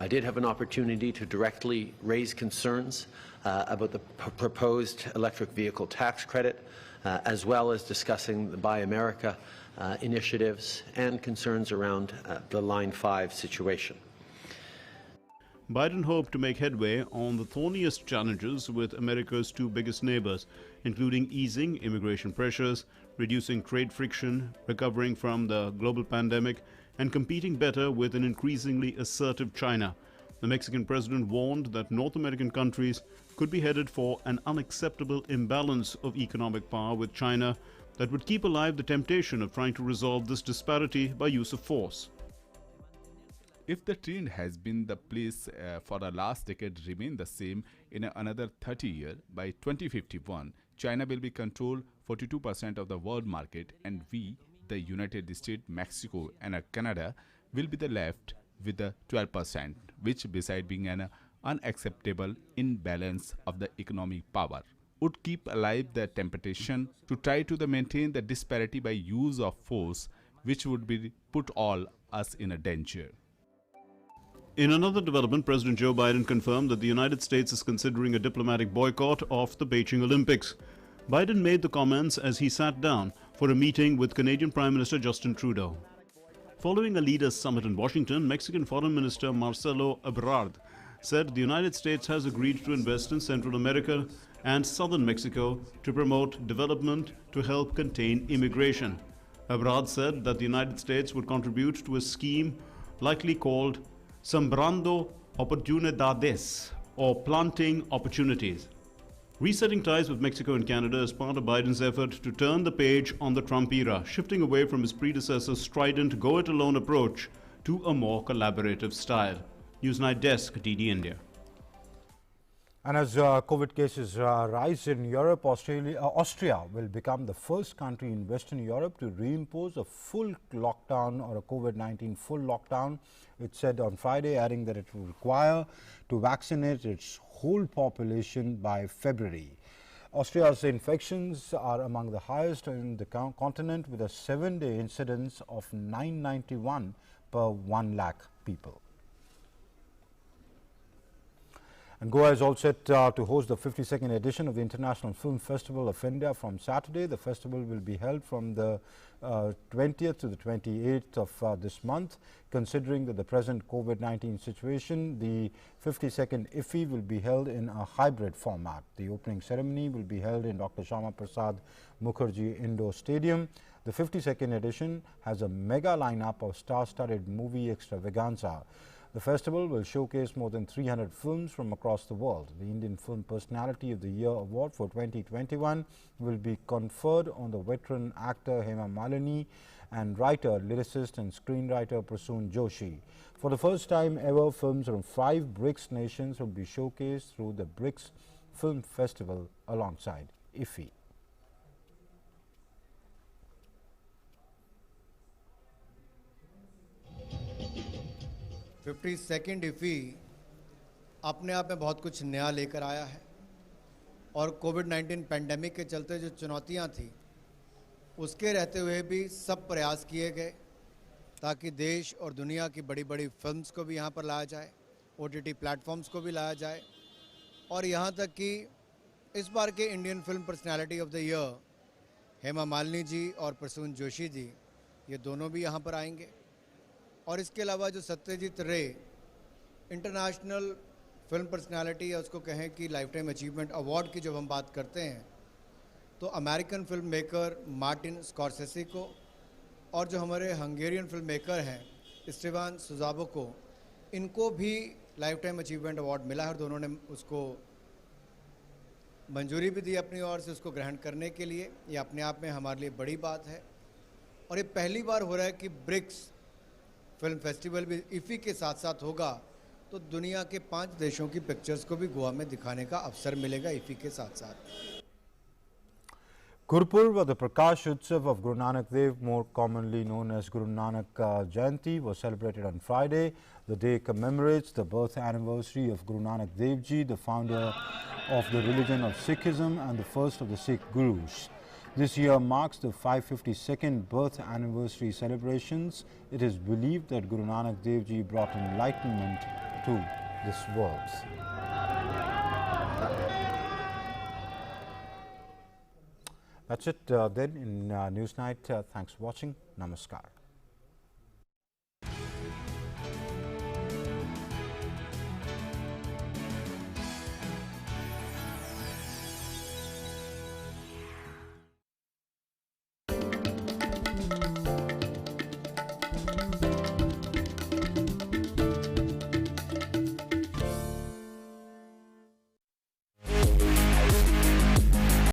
I did have an opportunity to directly raise concerns about the proposed electric vehicle tax credit, as well as discussing the Buy America initiatives and concerns around the Line 5 situation. Biden hoped to make headway on the thorniest challenges with America's two biggest neighbors, including easing immigration pressures, reducing trade friction, recovering from the global pandemic, and competing better with an increasingly assertive China. The Mexican president warned that North American countries could be headed for an unacceptable imbalance of economic power with China that would keep alive the temptation of trying to resolve this disparity by use of force. If the trend has been the place for the last decade remain the same in another 30 years, by 2051, China will be controlled 42% of the world market, and we, the United States, Mexico and Canada, will be the left with the 12%, which beside being an unacceptable imbalance of the economic power, would keep alive the temptation to try to maintain the disparity by use of force, which would be put all us in a danger. In another development, President Joe Biden confirmed that the United States is considering a diplomatic boycott of the Beijing Olympics. Biden made the comments as he sat down for a meeting with Canadian Prime Minister Justin Trudeau. Following a leaders' summit in Washington, Mexican Foreign Minister Marcelo Ebrard said the United States has agreed to invest in Central America and southern Mexico to promote development to help contain immigration. Ebrard said that the United States would contribute to a scheme likely called Sembrando Oportunidades, or planting opportunities. Resetting ties with Mexico and Canada is part of Biden's effort to turn the page on the Trump era, shifting away from his predecessor's strident go-it-alone approach to a more collaborative style. Newsnight Desk, DD India. And as COVID cases rise in Europe, Austria will become the first country in Western Europe to reimpose a full lockdown or a COVID-19 full lockdown. It said on Friday, adding that it will require to vaccinate its whole population by February. Austria's infections are among the highest in the continent, with a 7-day incidence of 991 per 1 lakh people. And Goa is all set to host the 52nd edition of the International Film Festival of India from Saturday. The festival will be held from the 20th to the 28th of this month. Considering that the present COVID-19 situation, the 52nd IFFI will be held in a hybrid format. The opening ceremony will be held in Dr. Shyama Prasad Mukherjee Indoor Stadium. The 52nd edition has a mega lineup of star-studded movie extravaganza. The festival will showcase more than 300 films from across the world. The Indian Film Personality of the Year award for 2021 will be conferred on the veteran actor Hema Malini and writer, lyricist and screenwriter Prasoon Joshi. For the first time ever, films from 5 BRICS nations will be showcased through the BRICS Film Festival alongside IFFI. Second IFFI अपने आप में बहुत कुछ नया लेकर आया है और कोविड-19 पैंडेमिक के चलते जो चुनौतियां थी उसके रहते हुए भी सब प्रयास किए गए ताकि देश और दुनिया की बड़ी बड़ी फिल्म्स को भी यहां पर लाया जाए, OTT प्लेटफॉर्म्स को भी लाया जाए और यहां तक कि इस बार के Indian film personality of the year Hema Malini ji और प्रसून जोशी जी ये दोनों भी यहां पर आएंगे। और इसके अलावा जो सत्यजीत रे इंटरनेशनल फिल्म पर्सनालिटी या उसको कहें कि लाइफ टाइम अचीवमेंट अवार्ड की जब हम बात करते हैं तो American film maker Martin Scorsese को और जो हमारे हंगेरियन फिल्म मेकर हैं स्टीवान सुजाबो को, इनको भी लाइफ टाइम अचीवमेंट अवार्ड मिला है और दोनों ने उसको मंजूरी भी दी अपनी ओर से उसको ग्रहण करने के लिए। ये अपने आप में हमारे लिए बड़ी बात है और ये पहली बार हो रहा है कि ब्रिक्स फिल्म फेस्टिवल भी IFFI के साथ साथ होगा तो दुनिया के 5 देशों की पिक्चर्स को भी गोवा में दिखाने का अवसर मिलेगा IFFI के साथ साथ। Gurupurab, or the Prakash Utsav of Guru Nanak Dev, more commonly known as Guru Nanak Jayanti, was celebrated on Friday. The day commemorates the birth anniversary of Guru Nanak Dev Ji, the founder of the religion of Sikhism and the first of the Sikh Gurus. This year marks the 552nd birth anniversary celebrations. It is believed that Guru Nanak Dev Ji brought enlightenment to this world. That's it then in Newsnight. Thanks for watching. Namaskar.